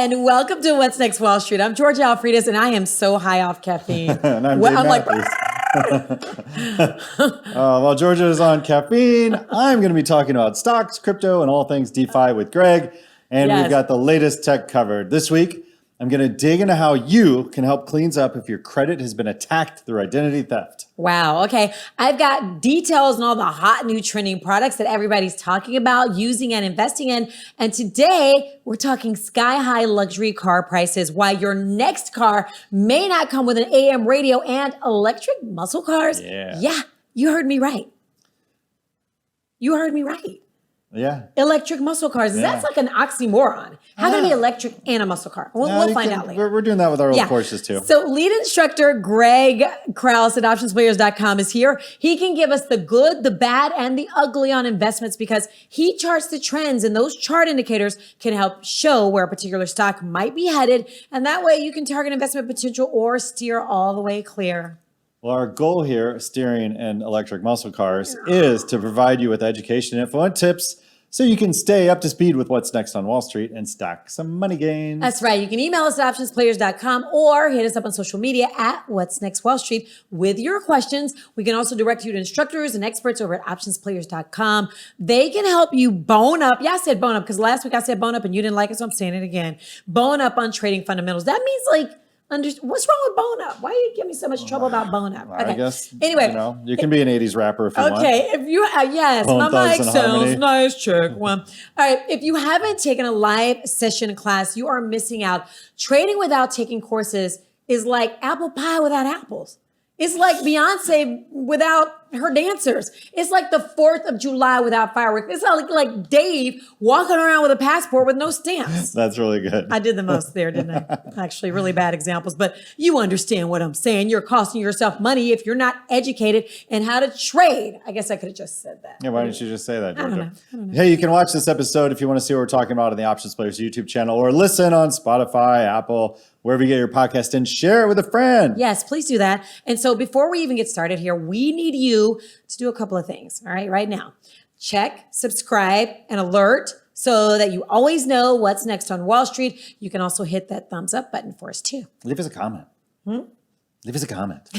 And welcome to What's Next Wall Street. I'm Georgia Alfredas, and I am so high off caffeine. And I'm Dave Mathews. While Georgia is on caffeine, I'm going to be talking about stocks, crypto, and all things DeFi with Greg. And We've got the latest tech covered. This week, I'm going to dig into how you can help clean up if your credit has been attacked through identity theft. Wow. Okay. I've got details on all the hot new trending products that everybody's talking about, using and investing in. And today we're talking sky high luxury car prices, why your next car may not come with an AM radio and electric muscle cars. Yeah. You heard me right. Yeah. Electric muscle cars. That's like an oxymoron. How can it be electric and a muscle car? We'll find out later. We're doing that with our old courses too. So lead instructor Greg Krause at OptionsPlayers.com is here. He can give us the good, the bad, and the ugly on investments because he charts the trends, and those chart indicators can help show where a particular stock might be headed. And that way you can target investment potential or steer all the way clear. Well, our goal here, steering in electric muscle cars, is to provide you with education, info, and tips so you can stay up to speed with what's next on Wall Street and stack some money gains. That's right. You can email us at OptionsPlayers.com or hit us up on social media at What's Next Wall Street with your questions. We can also direct you to instructors and experts over at OptionsPlayers.com. They can help you bone up. Yeah, I said bone up because last week I said bone up and you didn't like it, so I'm saying it again. Bone up on trading fundamentals. That means what's wrong with bone up? Why do you give me so much trouble about bone up? Okay. I guess, anyway, you can be an 80s rapper if you want. Okay, if you, yes, Bone my mic sounds harmony. nice, check one. All right, if you haven't taken a live session class, you are missing out. Trading without taking courses is like apple pie without apples. It's like Beyonce without her dancers. It's like the 4th of July without fireworks. It's like Dave walking around with a passport with no stamps. That's really good. I did the most there, didn't I? Actually, really bad examples, but you understand what I'm saying. You're costing yourself money if you're not educated in how to trade. I guess I could have just said that. Yeah, why didn't you just say that, Georgia? I don't know. Hey, you can watch this episode if you want to see what we're talking about on the Options Players YouTube channel, or listen on Spotify, Apple, wherever you get your podcast, and share it with a friend. Yes, please do that. And so before we even get started here, we need you to do a couple of things. All right now. Check, subscribe, and alert so that you always know what's next on Wall Street. You can also hit that thumbs up button for us too. Leave us a comment. Leave us a comment.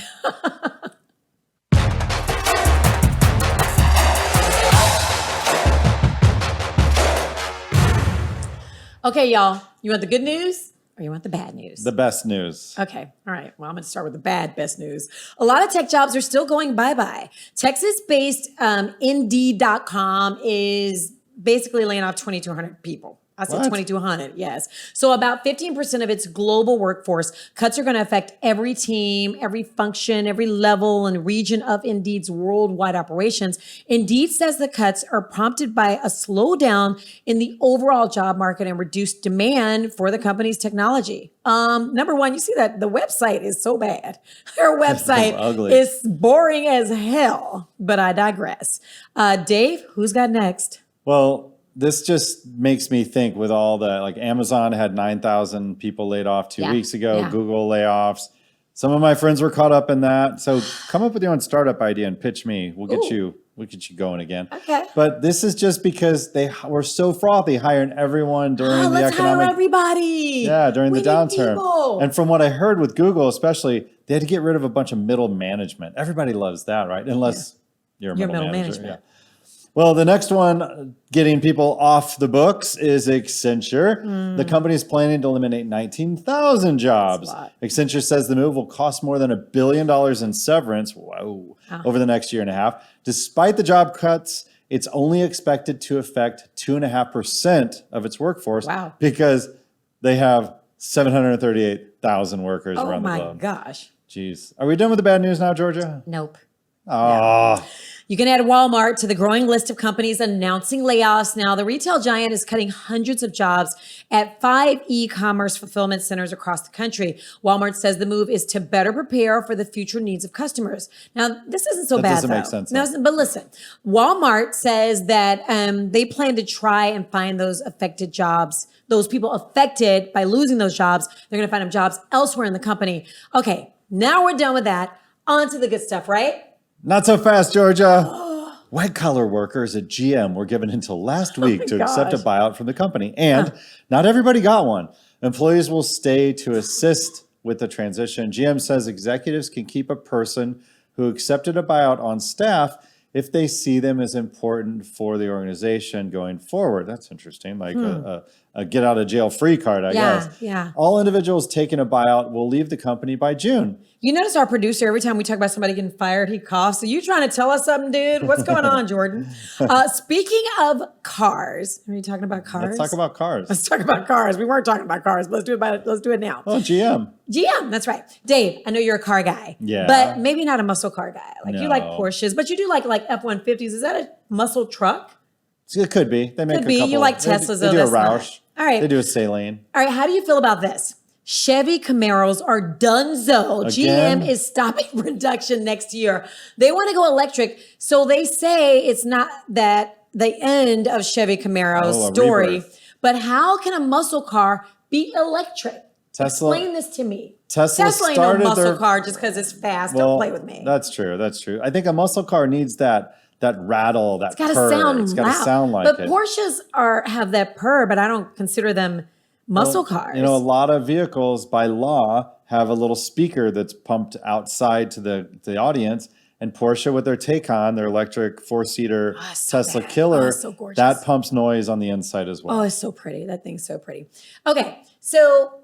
Okay, y'all. You want the good news? Or you want the bad news? The best news. Okay. All right. Well, I'm going to start with the best news. A lot of tech jobs are still going bye-bye. Texas-based Indeed.com is basically laying off 2,200 people. I said 2,200, yes. So about 15% of its global workforce. Cuts are going to affect every team, every function, every level and region of Indeed's worldwide operations. Indeed says the cuts are prompted by a slowdown in the overall job market and reduced demand for the company's technology. Number one, you see that the website is so bad. Their website is boring as hell, but I digress. Dave, who's got next? Well, this just makes me think with all the, like Amazon had 9,000 people laid off 2 weeks ago, Google layoffs. Some of my friends were caught up in that. So come up with your own startup idea and pitch me. We'll get you going again. Okay. But this is just because they were so frothy hiring everyone during the economic. Hire everybody. Yeah, during the downturn. And from what I heard with Google, especially, they had to get rid of a bunch of middle management. Everybody loves that, right? Unless you're a middle manager. Yeah. Well, the next one getting people off the books is Accenture. The company is planning to eliminate 19,000 jobs. Accenture says the move will cost more than $1 billion in severance over the next year and a half. Despite the job cuts, it's only expected to affect 2.5% of its workforce because they have 738,000 workers around the globe. Oh my gosh. Jeez. Are we done with the bad news now, Georgia? Nope. Oh. You can add Walmart to the growing list of companies announcing layoffs. Now, the retail giant is cutting hundreds of jobs at 5 e-commerce fulfillment centers across the country. Walmart says the move is to better prepare for the future needs of customers. Now, this isn't so bad, though. That doesn't make sense. No, but listen, Walmart says that they plan to try and find those affected jobs, those people affected by losing those jobs. They're going to find them jobs elsewhere in the company. Okay, now we're done with that. On to the good stuff, right? Not so fast, Georgia. White-collar workers at GM were given until last week to accept a buyout from the company, and not everybody got one. Employees will stay to assist with the transition. GM says executives can keep a person who accepted a buyout on staff if they see them as important for the organization going forward. That's interesting, like a get out of jail free card, I guess. Yeah. All individuals taking a buyout will leave the company by June. You notice our producer, every time we talk about somebody getting fired, he coughs. So you trying to tell us something, dude? What's going on, Jordan? Speaking of cars, are you talking about cars? Let's talk about cars. Let's talk about cars. We weren't talking about cars, but let's do it now. Oh, GM. GM, that's right. Dave, I know you're a car guy. Yeah. But maybe not a muscle car guy. Like you like No. Porsches, but you do like F-150s. Is that a muscle truck? It could be. They make Could a be. couple. You like Teslas, They though. do a That's not. Roush. All right. They do a Saline. All right, how do you feel about this? Chevy Camaros are donezo. Again? GM is stopping production next year. They want to go electric, so they say it's not that the end of Chevy Camaro's Oh, a story. rebirth. But how can a muscle car be electric? Tesla- Explain this to me. Tesla ain't no started muscle their- car just because it's fast. Don't play with me. That's true. That's true. I think a muscle car needs that rattle, that Got to purr. sound It's got loud. to sound like but it. Porsches have that purr, but I don't consider them muscle cars. You know, a lot of vehicles by law have a little speaker that's pumped outside to the audience. And Porsche, with their Taycan, their electric four-seater so Tesla bad. Killer, So gorgeous. that pumps noise on the inside as well. Oh, it's so pretty. That thing's so pretty. Okay, so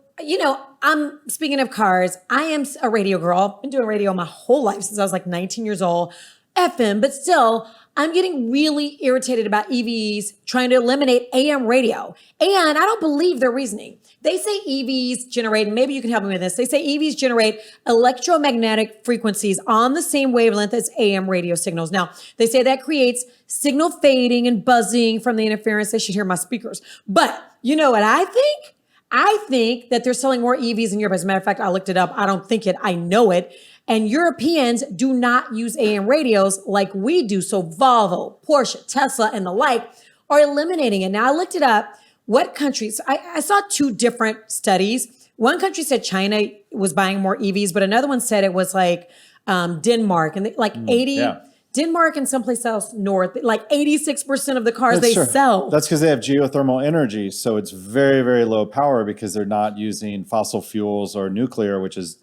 I'm speaking of cars. I am a radio girl. Been doing radio my whole life since I was like 19 years old. FM, but still, I'm getting really irritated about EVs trying to eliminate AM radio. And I don't believe their reasoning. They say EVs generate, and maybe you can help me with this. They say EVs generate electromagnetic frequencies on the same wavelength as AM radio signals. Now, they say that creates signal fading and buzzing from the interference. They should hear my speakers. But you know what I think? I think that they're selling more EVs in Europe. As a matter of fact, I looked it up. I don't think it. I know it. And Europeans do not use AM radios like we do. So Volvo, Porsche, Tesla, and the like are eliminating it. Now, I looked it up. What countries? I saw two different studies. One country said China was buying more EVs, but another one said it was like Denmark. And like 80... yeah. Denmark and someplace else north, like 86% of the cars they sell. That's because they have geothermal energy. So it's very, very low power because they're not using fossil fuels or nuclear, which is,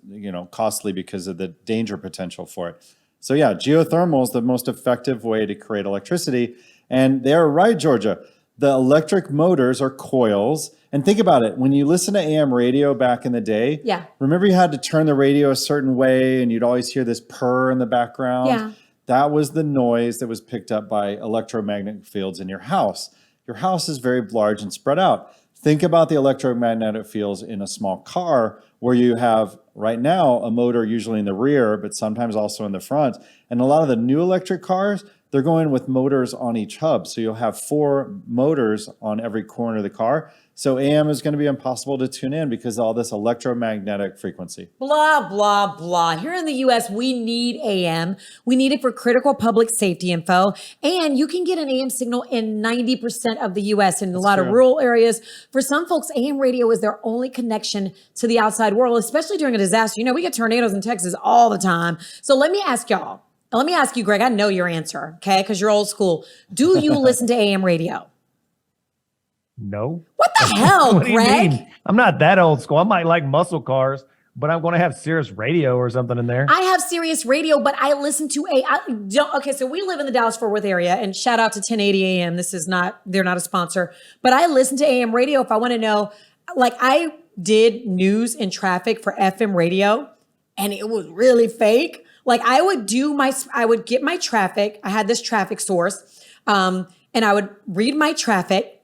costly because of the danger potential for it. So yeah, geothermal is the most effective way to create electricity. And they are right, Georgia. The electric motors are coils. And think about it. When you listen to AM radio back in the day, remember you had to turn the radio a certain way and you'd always hear this purr in the background? Yeah. That was the noise that was picked up by electromagnetic fields in your house. Your house is very large and spread out. Think about the electromagnetic fields in a small car where you have right now a motor usually in the rear, but sometimes also in the front. And a lot of the new electric cars, they're going with motors on each hub. So you'll have 4 motors on every corner of the car. So AM is going to be impossible to tune in because of all this electromagnetic frequency. Blah, blah, blah. Here in the US, we need AM. We need it for critical public safety info. And you can get an AM signal in 90% of the US in a lot of rural areas. For some folks, AM radio is their only connection to the outside world, especially during a disaster. We get tornadoes in Texas all the time. So let me ask y'all. Let me ask you, Greg. I know your answer, okay? Because you're old school. Do you listen to AM radio? No. What the hell, What do you Greg? mean? I'm not that old school. I might like muscle cars, but I'm going to have Sirius radio or something in there. I have Sirius radio, but I listen to okay, so we live in the Dallas-Fort Worth area, and shout out to 1080 AM. They're not a sponsor, but I listen to AM radio if I want to know. Like, I did news and traffic for FM radio, and it was really fake. Like, I would get my traffic. I had this traffic source, and I would read my traffic.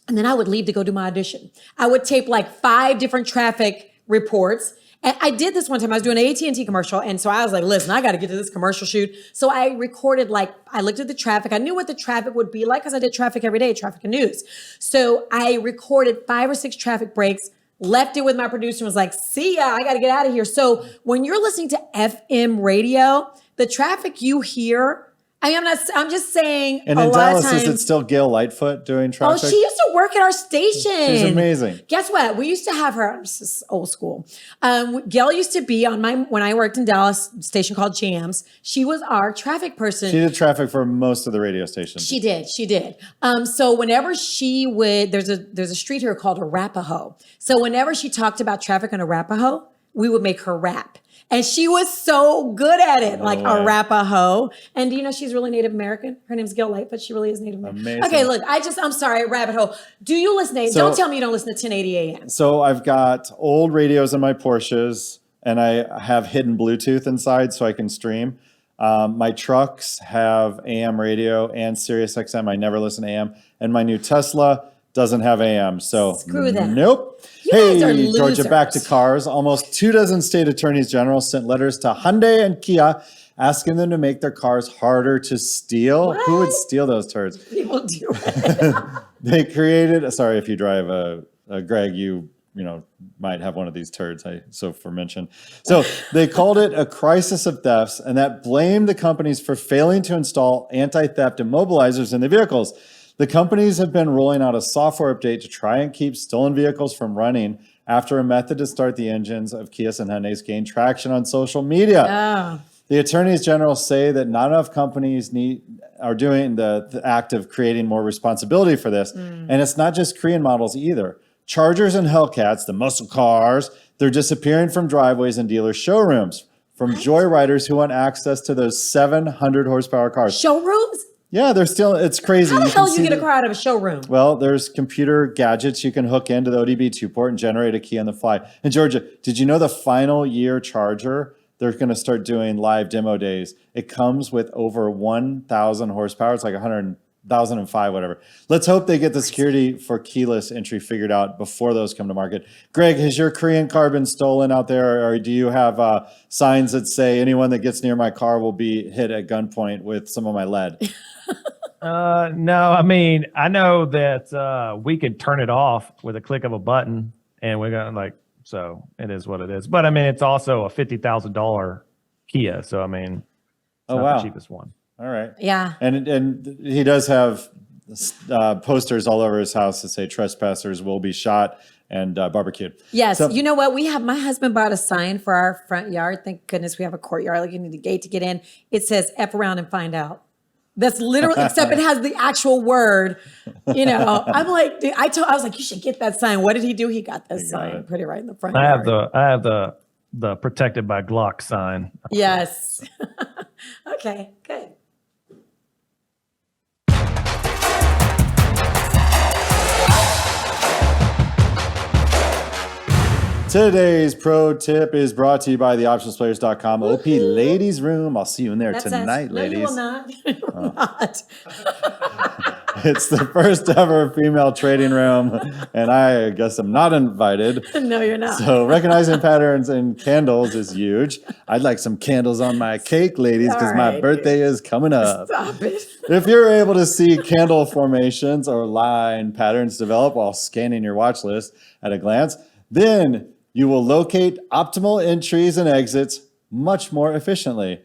And then I would leave to go do my audition. I would tape like 5 different traffic reports. And I did this one time. I was doing an AT&T commercial. And so I was like, listen, I got to get to this commercial shoot. So I recorded, I looked at the traffic. I knew what the traffic would be like because I did traffic every day, traffic and news. So I recorded 5 or 6 traffic breaks, left it with my producer and was like, see ya, I got to get out of here. So when you're listening to FM radio, the traffic you hear I mean, I'm just saying. And in Dallas, is it still Gail Lightfoot doing traffic? Oh, she used to work at our station. She's amazing. Guess what? We used to have her. This is old school. Gail used to be on when I worked in Dallas, station called Jams. She was our traffic person. She did traffic for most of the radio stations. She did. So whenever she would, there's a street here called Arapahoe. So whenever she talked about traffic on Arapahoe, we would make her rap. And she was so good at it, Arapahoe. And do you know she's really Native American? Her name's Gail Lightfoot. She really is Native American. Amazing. Okay, look, I'm sorry, rabbit hole. Do you listen to, don't tell me you don't listen to 1080 AM. So I've got old radios in my Porsches, and I have hidden Bluetooth inside so I can stream. My trucks have AM radio and Sirius XM. I never listen to AM. And my new Tesla doesn't have AM. So screw that. Nope. You guys are losers. Georgia, back to cars. Almost 24 state attorneys general sent letters to Hyundai and Kia asking them to make their cars harder to steal. What? Who would steal those turds? People do it. They created, sorry if you drive a Greg, you might have one of these turds, so for mention. So they called it a crisis of thefts, and that blamed the companies for failing to install anti-theft immobilizers in the vehicles. The companies have been rolling out a software update to try and keep stolen vehicles from running after a method to start the engines of Kias and Hyundais gained traction on social media. Oh. The attorneys general say that not enough companies are doing the act of creating more responsibility for this. And it's not just Korean models either. Chargers and Hellcats, the muscle cars, they're disappearing from driveways and dealer showrooms from joyriders who want access to those 700 horsepower cars. Showrooms? Yeah, they're still, it's crazy. How the hell you get a car out of a showroom? Well, there's computer gadgets you can hook into the ODB2 port and generate a key on the fly. And Georgia, did you know the final year charger, they're going to start doing live demo days? It comes with over 1,000 horsepower. It's like 100,005, whatever. Let's hope they get the security for keyless entry figured out before those come to market. Greg, has your Korean car been stolen out there? Or do you have signs that say anyone that gets near my car will be hit at gunpoint with some of my lead? No, I mean, I know that we could turn it off with a click of a button, and we're going to so it is what it is. But I mean, it's also a $50,000 Kia. So, I mean, it's not the cheapest one. All right. Yeah. And he does have posters all over his house that say trespassers will be shot and barbecued. Yes. So, you know what? My husband bought a sign for our front yard. Thank goodness we have a courtyard. Like you need a gate to get in. It says F around and find out. That's literally, except it has the actual word, I'm like, dude, I was like, you should get that sign. What did he do? He got this sign, put it right in the front yard. I have the protected by Glock sign. Yes. Okay, good. Today's pro tip is brought to you by the OptionsPlayers.com OP Ladies Room. I'll see you in there tonight, ladies. No, you will not. You will not. It's the first ever female trading room, and I guess I'm not invited. No, you're not. So recognizing patterns in candles is huge. I'd like some candles on my cake, ladies, because my birthday is coming up. Stop it. If you're able to see candle formations or line patterns develop while scanning your watch list at a glance, then you will locate optimal entries and exits much more efficiently.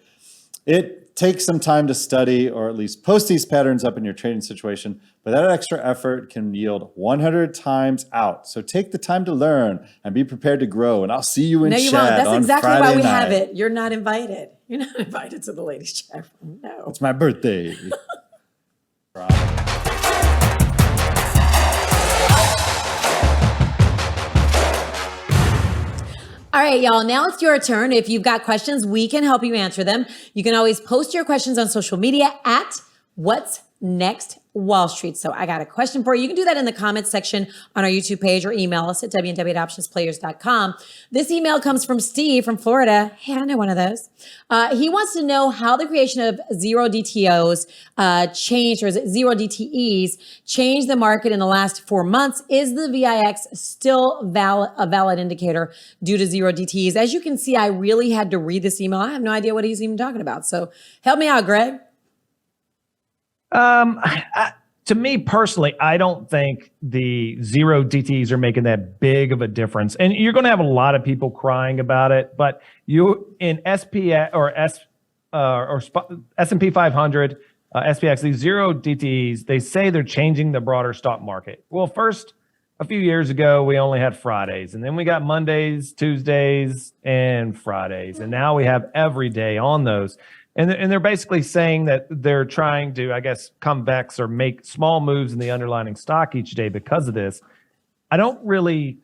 It takes some time to study or at least post these patterns up in your trading situation, but that extra effort can yield 100 times out. So take the time to learn and be prepared to grow. And I'll see you in chat. That's exactly Friday why we night. have it. You're not invited. You're not invited to the ladies' chat room. No. It's my birthday. All right, y'all. Now it's your turn. If you've got questions, we can help you answer them. You can always post your questions on social media at What's Next Wall Street. So I got a question for you. You can do that in the comments section on our YouTube page or email us at www.optionsplayers.com. This email comes from Steve from Florida. Hey, I know one of those. He wants to know how the creation of zero DTOs changed, or is it zero DTEs, changed the market in the last 4 months. Is the VIX still a valid indicator due to zero DTEs? As you can see, I really had to read this email. I have no idea what he's even talking about. So help me out, Greg. To me personally, I don't think the zero DTs are making that big of a difference. And you're going to have a lot of people crying about it, but you in SPS or S&P 500, SPX, these zero DTEs, they say they're changing the broader stock market. Well, first, a few years ago, we only had Fridays, and then we got Mondays, Tuesdays, and Fridays, and now we have every day on those. And they're basically saying that they're trying to, I guess, convex or make small moves in the underlying stock each day because of this. I don't really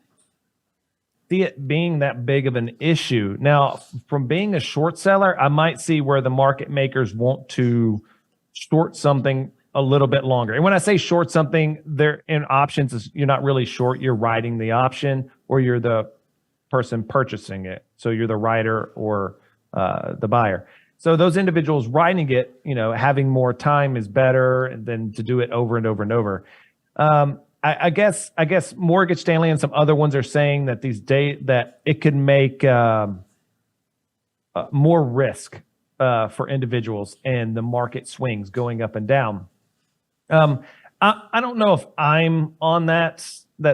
see it being that big of an issue. Now, from being a short seller, I might see where the market makers want to short something a little bit longer. And when I say short something, they're in options, you're not really short, you're riding the option, or you're the person purchasing it. So you're the writer or the buyer. So those individuals riding it, having more time is better than to do it over and over and over. I guess Mortgage Stanley and some other ones are saying that that it could make more risk for individuals and the market swings going up and down. I don't know if I'm on that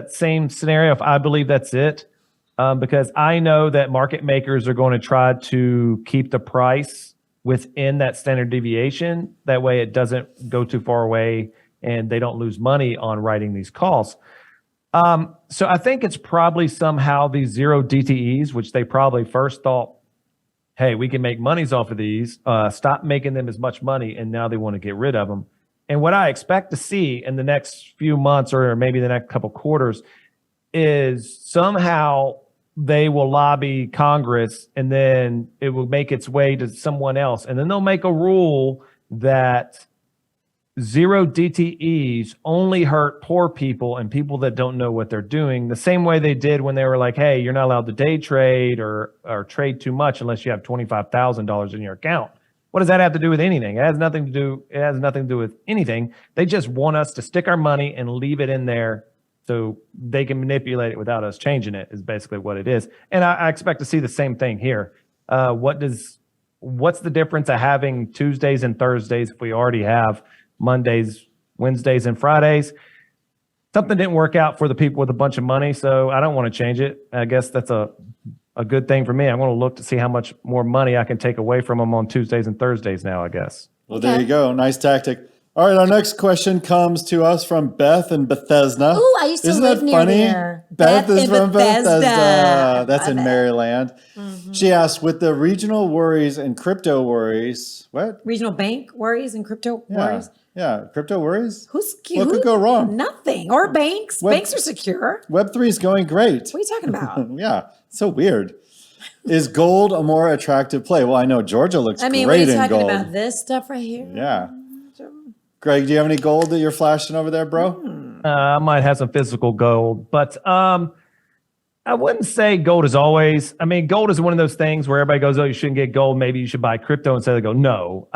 same scenario, if I believe that's it, because I know that market makers are going to try to keep the price within that standard deviation. That way it doesn't go too far away and they don't lose money on writing these calls. So I think it's probably somehow these zero DTEs, which they probably first thought, hey, we can make monies off of these, stop making them as much money, and now they want to get rid of them. And what I expect to see in the next few months or maybe the next couple quarters is somehow they will lobby Congress and then it will make its way to someone else. And then they'll make a rule that zero DTEs only hurt poor people and people that don't know what they're doing, the same way they did when they were like, hey, you're not allowed to day trade or trade too much unless you have $25,000 in your account. What does that have to do with anything? It has nothing to do with anything. They just want us to stick our money and leave it in there so they can manipulate it without us changing it, is basically what it is. And I expect to see the same thing here. What's the difference of having Tuesdays and Thursdays if we already have Mondays, Wednesdays, and Fridays? Something didn't work out for the people with a bunch of money, so I don't want to change it. I guess that's a good thing for me. I'm going to look to see how much more money I can take away from them on Tuesdays and Thursdays now, I guess. Well, there you go. Nice tactic. All right, our next question comes to us from Beth in Bethesda. Ooh, I used to live near there. Beth is from Bethesda. That's in Beth. Maryland. Mm-hmm. She asked, with the regional worries and crypto worries, what? Regional bank worries and crypto worries? Yeah, crypto worries? What could go wrong? Nothing. Or banks. Banks are secure. Web3 is going great. What are you talking about? Yeah, so weird. Is gold a more attractive play? Well, I know Georgia looks great in gold. what are you talking about? This stuff right here? Yeah. Greg, do you have any gold that you're flashing over there, bro? I might have some physical gold, but I wouldn't say gold is always. I mean, gold is one of those things where everybody goes, oh, you shouldn't get gold. Maybe you should buy crypto instead. They go, no,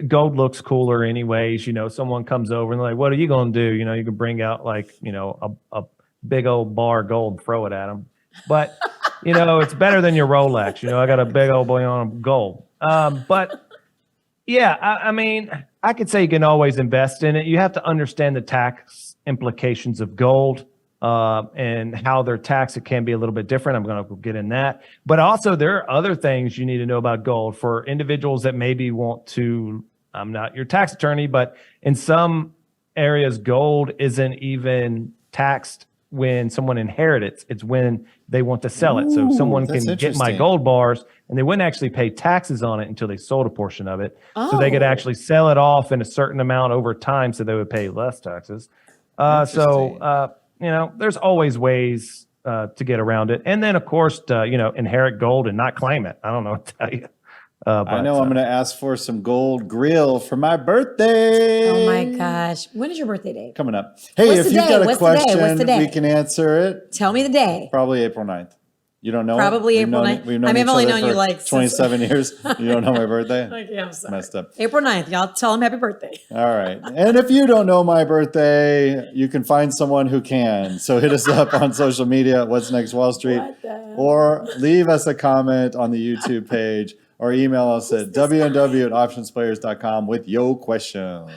gold looks cooler anyways. Someone comes over and they're like, what are you going to do? You can bring out a big old bar of gold and throw it at them. But, it's better than your Rolex. I got a big old boy on gold. But yeah, I mean, I could say you can always invest in it. You have to understand the tax implications of gold and how they're taxed. It can be a little bit different. I'm going to get in that. But also there are other things you need to know about gold for individuals that maybe want to, I'm not your tax attorney, but in some areas, gold isn't even taxed when someone inherits. It's when they want to sell it. So someone can get my gold bars and they wouldn't actually pay taxes on it until they sold a portion of it. So they could actually sell it off in a certain amount over time so they would pay less taxes. There's always ways to get around it. And then, of course, inherit gold and not claim it. I don't know what to tell you. I know I'm going to ask for some gold grill for my birthday. Oh my gosh. When is your birthday date? Coming up. Hey, if you've got a question, we can answer it. Tell me the day. Probably April 9th. You don't know? Probably April 9th. I mean, I've only known you like 27 years. You don't know my birthday? Yeah, I'm sorry. Messed up. April 9th. Y'all tell them happy birthday. All right. And if you don't know my birthday, you can find someone who can. So hit us up on social media at What's Next Wall Street, or leave us a comment on the YouTube page, or email us at www.OptionsPlayers.com with your questions.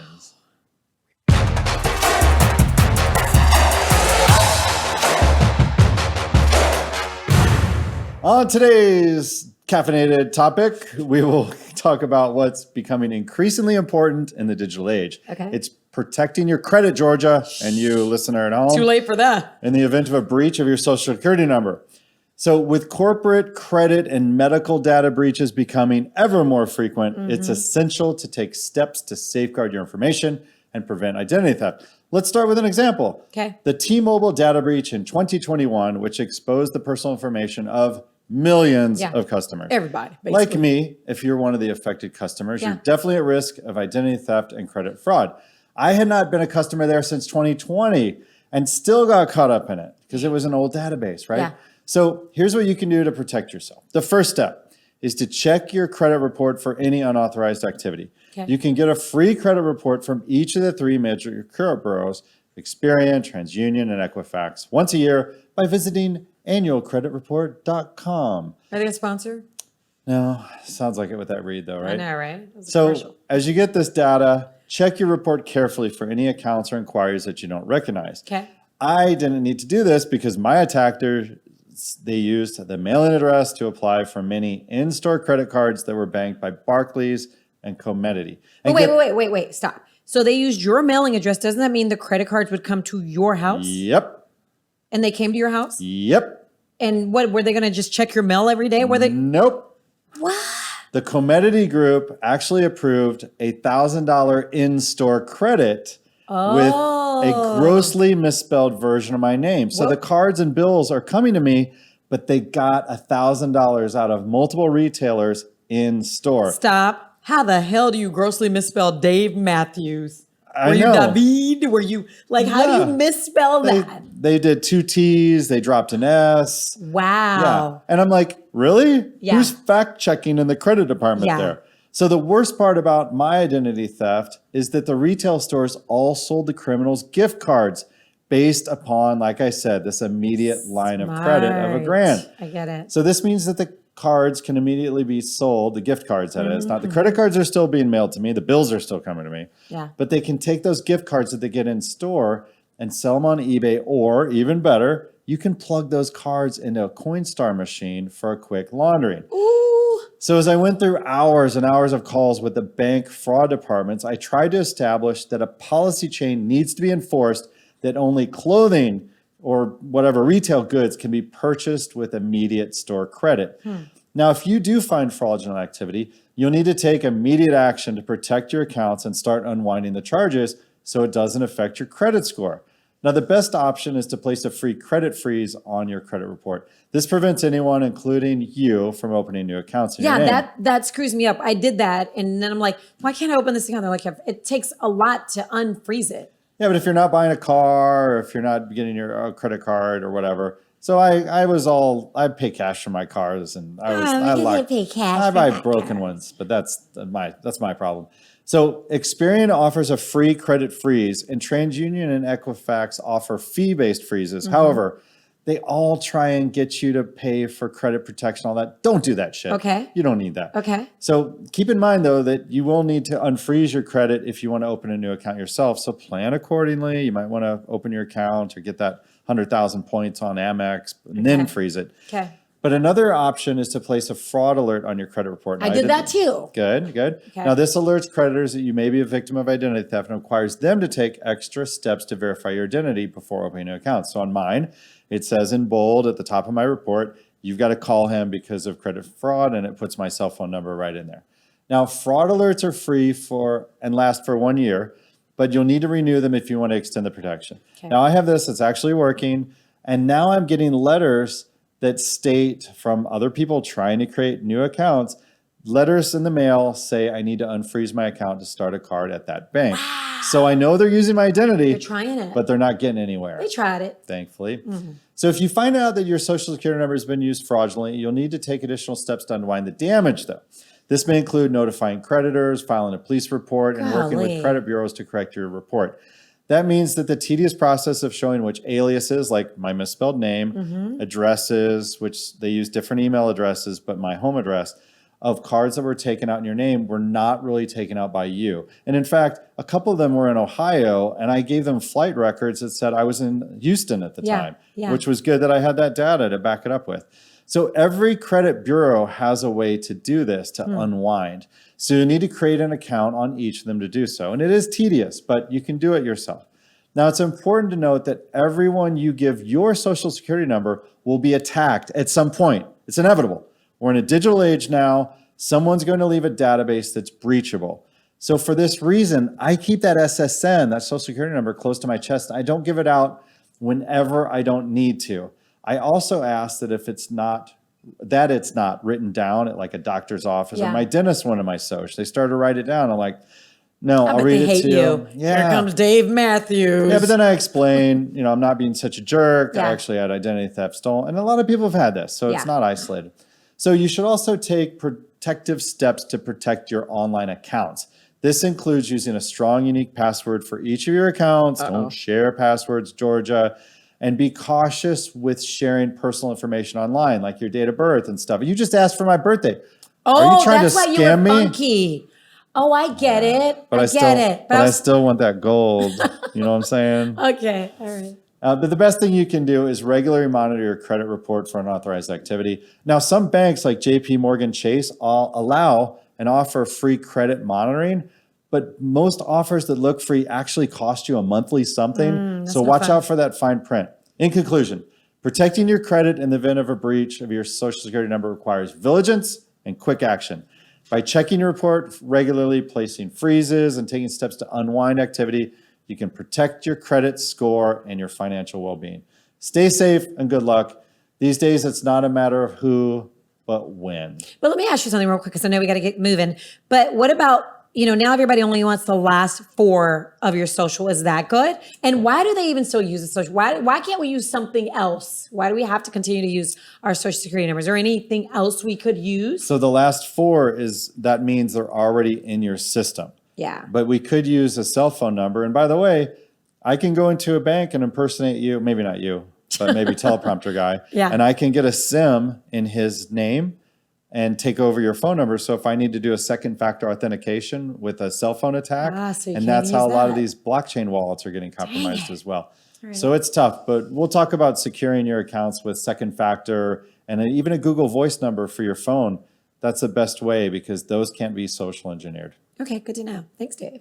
On today's caffeinated topic, we will talk about what's becoming increasingly important in the digital age. Okay. It's protecting your credit, Georgia, and you listener at home. Too late for that. In the event of a breach of your social security number. So with corporate credit and medical data breaches becoming ever more frequent, it's essential to take steps to safeguard your information and prevent identity theft. Let's start with an example. Okay. The T-Mobile data breach in 2021, which exposed the personal information of millions of customers. Everybody. Basically. Like me, if you're one of the affected customers, you're definitely at risk of identity theft and credit fraud. I had not been a customer there since 2020 and still got caught up in it because it was an old database, right? Yeah. So here's what you can do to protect yourself. The first step is to check your credit report for any unauthorized activity. Okay. You can get a free credit report from each of the 3 major credit bureaus, Experian, TransUnion, and Equifax, once a year by visiting annualcreditreport.com. Are they a sponsor? No, sounds like it with that read though, right? I know, right? That was a So commercial. as you get this data, check your report carefully for any accounts or inquiries that you don't recognize. Okay. I didn't need to do this because my attacker, they used the mailing address to apply for many in-store credit cards that were banked by Barclays and Comedity. Oh, wait, stop. So they used your mailing address. Doesn't that mean the credit cards would come to your house? Yep. And they came to your house? Yep. And what, were they going to just check your mail every day? Were they? Nope. What? The Comedity group actually approved a $1,000 in-store credit with a grossly misspelled version of my name. So the cards and bills are coming to me, but they got $1,000 out of multiple retailers in store. Stop. How the hell do you grossly misspell Dave Mathews? I Were you know. David? Were you, like, how do you misspell that? They did 2 T's, they dropped an S. Wow. Yeah. And I'm like, really? Yeah. Who's fact checking in the credit department there? So the worst part about my identity theft is that the retail stores all sold the criminals gift cards based upon, like I said, this immediate line of credit of $1,000. I get it. So this means that the cards can immediately be sold, the gift cards that is. Not the credit cards are still being mailed to me, the bills are still coming to me. Yeah. But they can take those gift cards that they get in store and sell them on eBay, or even better, you can plug those cards into a Coinstar machine for a quick laundering. Ooh. So as I went through hours and hours of calls with the bank fraud departments, I tried to establish that a policy chain needs to be enforced that only clothing or whatever retail goods can be purchased with immediate store credit. Now, if you do find fraudulent activity, you'll need to take immediate action to protect your accounts and start unwinding the charges so it doesn't affect your credit score. Now, the best option is to place a free credit freeze on your credit report. This prevents anyone, including you, from opening new accounts in your name. that screws me up. I did that, and then I'm like, why can't I open this account? They're like, it takes a lot to unfreeze it. Yeah, but if you're not buying a car, or if you're not getting your credit card or whatever. So I pay cash for my cars, and I buy broken ones, but that's my problem. So Experian offers a free credit freeze, and TransUnion and Equifax offer fee-based freezes. However, they all try and get you to pay for credit protection, all that. Don't do that shit. Okay. You don't need that. Okay. So keep in mind, though, that you will need to unfreeze your credit if you want to open a new account yourself. So plan accordingly. You might want to open your account or get that 100,000 points on Amex and then freeze it. Okay. But another option is to place a fraud alert on your credit report. I did that too. Good. Okay. Now, this alerts creditors that you may be a victim of identity theft and requires them to take extra steps to verify your identity before opening an account. So on mine, it says in bold at the top of my report, you've got to call him because of credit fraud, and it puts my cell phone number right in there. Now, fraud alerts are free and last for 1 year, but you'll need to renew them if you want to extend the protection. Okay. Now, I have this, it's actually working, and now I'm getting letters that state from other people trying to create new accounts, letters in the mail say I need to unfreeze my account to start a card at that bank. Wow. So I know they're using my identity. They're trying it. But they're not getting anywhere. They tried it. Thankfully. So if you find out that your social security number has been used fraudulently, you'll need to take additional steps to unwind the damage, though. This may include notifying creditors, filing a police report, and working with credit bureaus to correct your report. That means that the tedious process of showing which aliases, like my misspelled name, addresses, which they use different email addresses, but my home address, of cards that were taken out in your name were not really taken out by you. And in fact, a couple of them were in Ohio, and I gave them flight records that said I was in Houston at the time, which was good that I had that data to back it up with. So every credit bureau has a way to do this, to unwind. So you need to create an account on each of them to do so. And it is tedious, but you can do it yourself. Now, it's important to note that everyone you give your social security number will be attacked at some point. It's inevitable. We're in a digital age now. Someone's going to leave a database that's breachable. So for this reason, I keep that SSN, that social security number, close to my chest. I don't give it out whenever I don't need to. I also ask that if it's not written down at like a doctor's office or my dentist wanted my social. They started to write it down. I'm like, no, I'll read it to you. Yeah. Here comes Dave Mathews. Yeah, but then I explain, I'm not being such a jerk. I actually had identity theft stolen. And a lot of people have had this, so it's not isolated. So you should also take protective steps to protect your online accounts. This includes using a strong, unique password for each of your accounts. Don't share passwords, Georgia. And be cautious with sharing personal information online, like your date of birth and stuff. You just asked for my birthday. Are you trying to scam me? Funky. Oh, I get it. But I still want that gold. You know what I'm saying? Okay, all right. But the best thing you can do is regularly monitor your credit report for unauthorized activity. Now, some banks like JP Morgan Chase allow and offer free credit monitoring, but most offers that look free actually cost you a monthly something. So watch out for that fine print. In conclusion, protecting your credit in the event of a breach of your social security number requires vigilance and quick action. By checking your report regularly, placing freezes, and taking steps to unwind activity, you can protect your credit score and your financial well-being. Stay safe and good luck. These days, it's not a matter of who, but when. But let me ask you something real quick, because I know we got to get moving. But what about, now everybody only wants the last 4 of your social. Is that good? And why do they even still use the social? Why can't we use something else? Why do we have to continue to use our social security numbers? Is there anything else we could use? So the last 4 that means they're already in your system. Yeah. But we could use a cell phone number. And by the way, I can go into a bank and impersonate you, maybe not you, but maybe teleprompter guy. Yeah. And I can get a SIM in his name and take over your phone number. So if I need to do a second factor authentication with a cell phone attack, and that's how a lot of these blockchain wallets are getting compromised as well. Right. So it's tough, but we'll talk about securing your accounts with second factor and even a Google Voice number for your phone. That's the best way because those can't be social engineered. Okay, good to know. Thanks, Dave.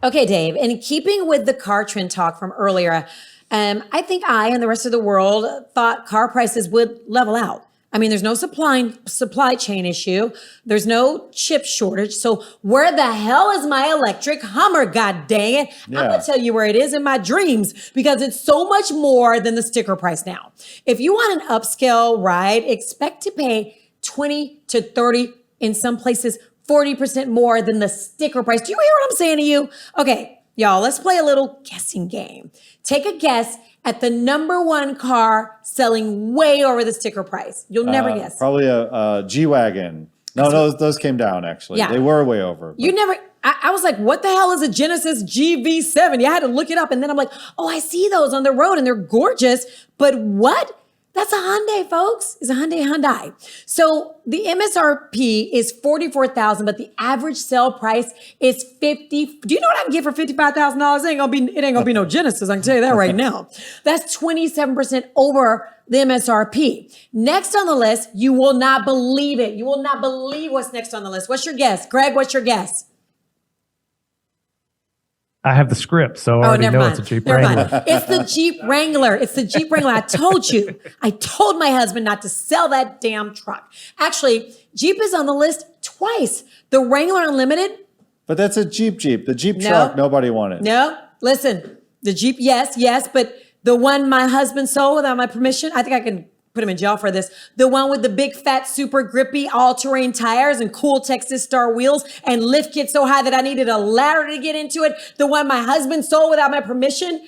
Okay, Dave, in keeping with the car trend talk from earlier, I think I and the rest of the world thought car prices would level out. I mean, there's no supply chain issue. There's no chip shortage. So where the hell is my electric Hummer? God dang it. Yeah. I'm going to tell you where it is in my dreams because it's so much more than the sticker price now. If you want an upscale ride, expect to pay 20 to 30, in some places, 40% more than the sticker price. Do you hear what I'm saying to you? Okay, y'all, let's play a little guessing game. Take a guess at the #1 car selling way over the sticker price. You'll never guess. Probably a G-Wagon. No, those came down, actually. Yeah. They were way over. But. You never, I was like, what the hell is a Genesis GV70? I had to look it up. And then I'm like, oh, I see those on the road and they're gorgeous. But what? That's a Hyundai, folks. It's a Hyundai. So the MSRP is $44,000, but the average sale price is $50,000. Do you know what I can get for $55,000? It ain't gonna be no Genesis. I can tell you that right now. That's 27% over the MSRP. Next on the list, you will not believe it. You will not believe what's next on the list. What's your guess, Greg? What's your guess? I have the script, so I already know it's a Jeep Wrangler. It's the Jeep Wrangler. It's the Jeep Wrangler. I told you. I told my husband not to sell that damn truck. Actually, Jeep is on the list twice. The Wrangler Unlimited. But that's a Jeep. The Jeep truck, nobody wanted. No, listen. The Jeep, yes, but the one my husband sold without my permission, I think I can put him in jail for this. The one with the big, fat, super grippy, all-terrain tires and cool Texas Star wheels and lift kit so high that I needed a ladder to get into it. The one my husband sold without my permission.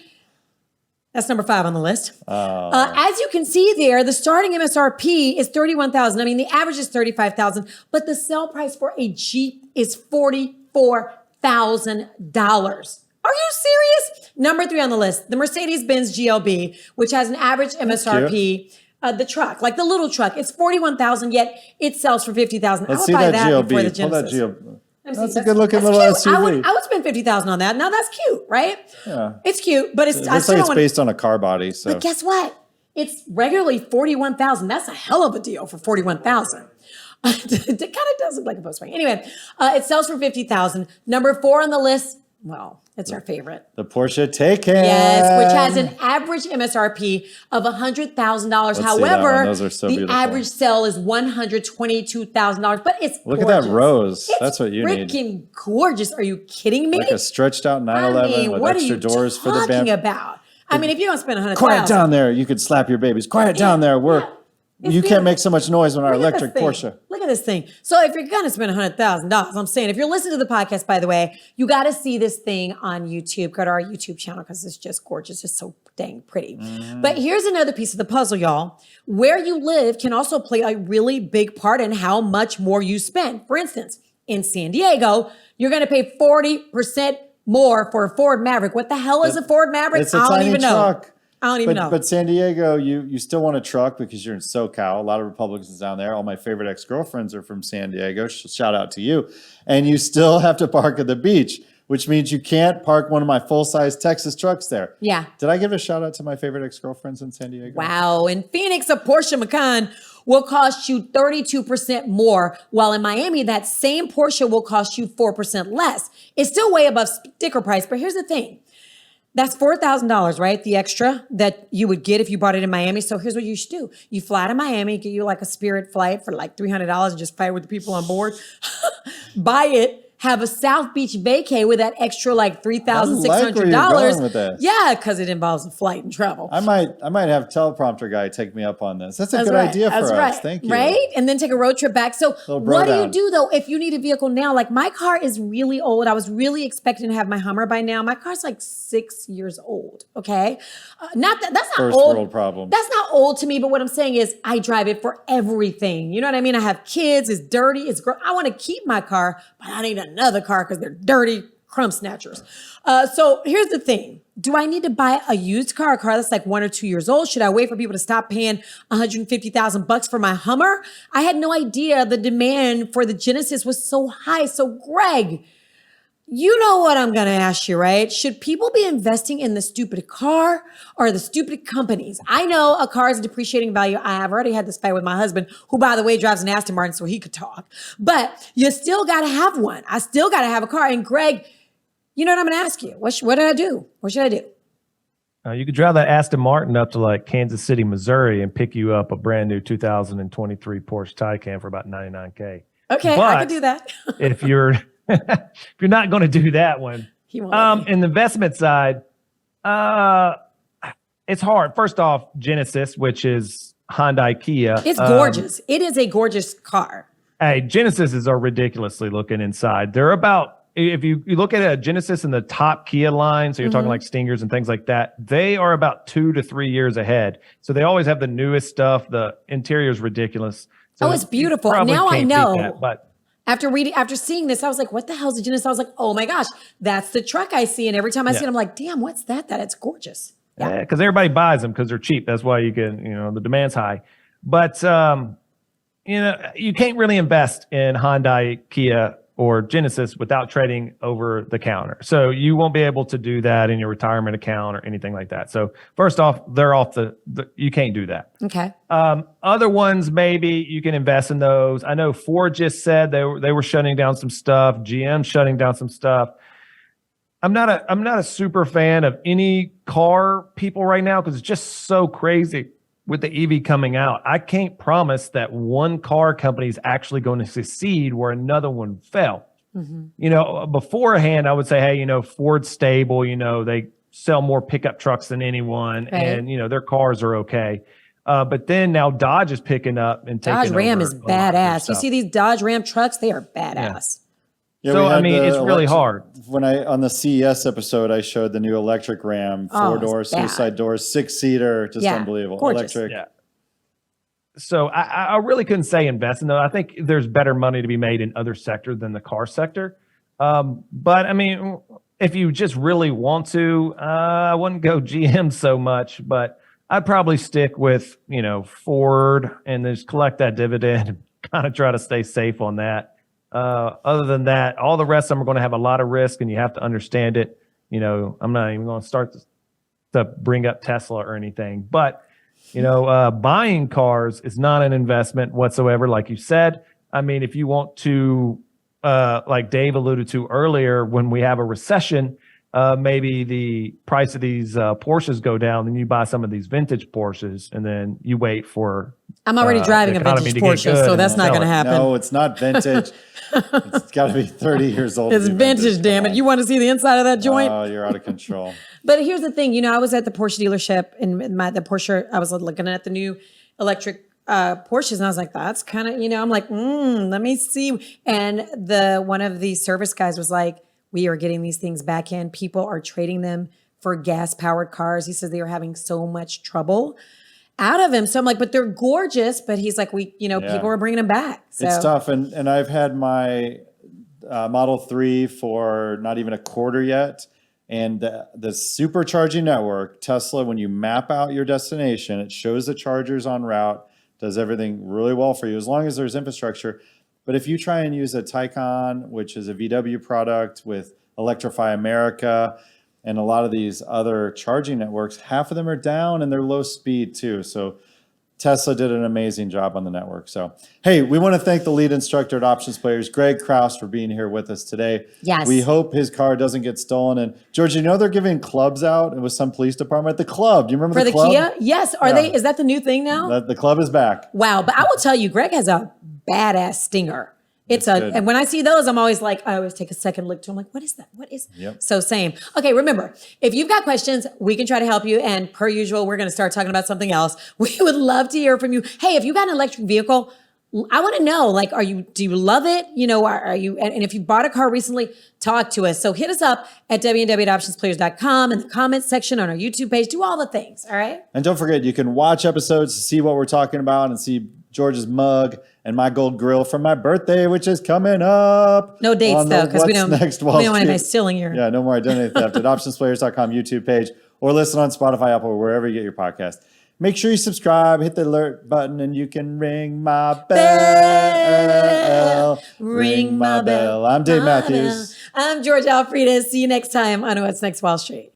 That's number 5 on the list. As you can see there, the starting MSRP is $31,000. I mean, the average is $35,000, but the sale price for a Jeep is $44,000. Are you serious? Number 3 on the list, the Mercedes-Benz GLB, which has an average MSRP. The truck, like the little truck, it's $41,000, yet it sells for $50,000. I would buy that before the Genesis. That's a good looking little SUV. I would spend $50,000 on that. Now that's cute, right? Yeah. It's cute, but it's, looks like it's based on a car body. So. But guess what? It's regularly $41,000. That's a hell of a deal for $41,000. It kind of does look like a Volkswagen. Anyway, it sells for $50,000. Number 4 on the list. Well, it's our favorite. The Porsche Taycan. Yes, which has an average MSRP of $100,000. However, the average sale is $122,000. But it's Look gorgeous. at that rose. It's That's what you need. Freaking gorgeous. Are you kidding me? Like a stretched out 911 with extra doors for the band. What are you talking about? I mean, if you don't spend $100,000. Quiet down there. You could slap your babies. Quiet down there. You can't make so much noise on our electric Porsche. Look at this thing. So if you're going to spend $100,000, I'm saying, if you're listening to the podcast, by the way, you got to see this thing on YouTube. Go to our YouTube channel because it's just gorgeous. It's so dang pretty. But here's another piece of the puzzle, y'all. Where you live can also play a really big part in how much more you spend. For instance, in San Diego, you're going to pay 40% more for a Ford Maverick. What the hell is a Ford Maverick? It's a tiny truck. I don't even know. But San Diego, you still want a truck because you're in SoCal. A lot of Republicans down there. All my favorite ex-girlfriends are from San Diego. Shout out to you. And you still have to park at the beach, which means you can't park one of my full-size Texas trucks there. Yeah. Did I give a shout out to my favorite ex-girlfriends in San Diego? Wow. In Phoenix, a Porsche Macan will cost you 32% more, while in Miami, that same Porsche will cost you 4% less. It's still way above sticker price, but here's the thing. That's $4,000, right? The extra that you would get if you bought it in Miami. So here's what you should do. You fly to Miami, get you like a Spirit flight for like $300 and just fly with the people on board. Buy it. Have a South Beach vacay with that extra like $3,600. Yeah, because it involves a flight and travel. I might have teleprompter guy take me up on this. That's a good idea for us. Thank you. Right? And then take a road trip back. So what do you do though if you need a vehicle now? Like my car is really old. I was really expecting to have my Hummer by now. My car's like 6 years old. Okay, that's not First old. World problem. That's not old to me. But what I'm saying is, I drive it for everything. You know what I mean? I have kids. It's dirty. It's gross. I want to keep my car, but I need another car because they're dirty crumb snatchers. So here's the thing. Do I need to buy a used car, a car that's like 1 or 2 years old? Should I wait for people to stop paying $150,000 for my Hummer? I had no idea the demand for the Genesis was so high. So Greg, you know what I'm going to ask you, right? Should people be investing in the stupid car or the stupid companies? I know a car is a depreciating value. I have already had this fight with my husband, who, by the way, drives an Aston Martin so he could talk. But you still got to have one. I still got to have a car. And Greg, you know what I'm going to ask you? What did I do? What should I do? You could drive that Aston Martin up to like Kansas City, Missouri, and pick you up a brand new 2023 Porsche Taycan for about $99K. Okay, but I could do that. if you're not going to do that one, in the investment side, it's hard. First off, Genesis, which is Hyundai Kia. It's gorgeous. It is a gorgeous car. Hey, Genesis are ridiculously looking inside. They're about, if you look at a Genesis in the top Kia line, so you're talking like Stingers and things like that, they are about 2 to 3 years ahead. So they always have the newest stuff. The interior is ridiculous. So it's beautiful. Now I know. But after seeing this, I was like, what the hell is a Genesis? I was like, oh my gosh, that's the truck I see. And every time I see it, I'm like, damn, what's that? It's gorgeous. Yeah, because everybody buys them because they're cheap. That's why you can, the demand's high. But, you can't really invest in Hyundai, Kia, or Genesis without trading over the counter. So you won't be able to do that in your retirement account or anything like that. So first off, they're off you can't do that. Okay. Other ones, maybe you can invest in those. I know Ford just said they were shutting down some stuff. GM shutting down some stuff. I'm not a super fan of any car people right now because it's just so crazy with the EV coming out. I can't promise that one car company is actually going to succeed where another one fell. Beforehand, I would say, hey, Ford's stable, they sell more pickup trucks than anyone, and their cars are okay. But then now Dodge is picking up and taking Dodge Ram over is badass. You see these Dodge Ram trucks, they are badass. Yeah, so it's really hard. When on the CES episode, I showed the new electric Ram, 4-door, suicide doors, 6-seater, just unbelievable. Gorgeous. Electric. Yeah. So I really couldn't say invest in those. I think there's better money to be made in other sectors than the car sector. But if you just really want to, I wouldn't go GM so much, but I'd probably stick with, Ford and just collect that dividend and kind of try to stay safe on that. Other than that, all the rest of them are going to have a lot of risk, and you have to understand it. I'm not even going to start to bring up Tesla or anything, but buying cars is not an investment whatsoever, like you said. I mean, if you want to, like Dave alluded to earlier, when we have a recession, maybe the price of these Porsches go down, then you buy some of these vintage Porsches, and then you wait for. I'm already driving a vintage Porsche, so that's not going to happen. No, it's not vintage. It's got to be 30 years old. It's vintage, damn it. You want to see the inside of that joint? Oh, you're out of control. But here's the thing. I was at the Porsche dealership, and the Porsche, I was looking at the new electric Porsches, and I was like, that's kind of, I'm like, let me see. And one of the service guys was like, we are getting these things back in. People are trading them for gas-powered cars. He says they are having so much trouble out of him. So I'm like, but they're gorgeous. But he's like, people are bringing them back. So. It's tough. And I've had my Model 3 for not even a quarter yet. And the supercharging network, Tesla, when you map out your destination, it shows the chargers en route, does everything really well for you, as long as there's infrastructure. But if you try and use a Taycan, which is a VW product with Electrify America and a lot of these other charging networks, half of them are down and they're low speed too. So Tesla did an amazing job on the network. So, hey, we want to thank the lead instructor at Options Players, Greg Kraus, for being here with us today. Yes. We hope his car doesn't get stolen. And George, they're giving clubs out with some police department at the club. Do you remember the club? For the Kia? Yes. Are they? Is that the new thing now? The club is back. Wow. But I will tell you, Greg has a badass stinger. And when I see those, I'm always like, I always take a second look to. I'm like, what is that? What is? Yep. So same. Okay, remember, if you've got questions, we can try to help you. And per usual, we're going to start talking about something else. We would love to hear from you. Hey, if you got an electric vehicle, I want to know, like, do you love it? Are you, and if you bought a car recently, talk to us. So hit us up at www.optionsplayers.com in the comments section on our YouTube page. Do all the things. All right. And don't forget, you can watch episodes to see what we're talking about and see George's mug and my gold grill for my birthday, which is coming up. No dates though, because we don't want anybody stealing your. Yeah, no more identity theft at OptionsPlayers.com YouTube page, or listen on Spotify, Apple, or wherever you get your podcast. Make sure you subscribe, hit the alert button, and you can ring my bell. Ring my bell. I'm Dave Mathews. I'm George Alfredas. See you next time on What's Next Wall Street.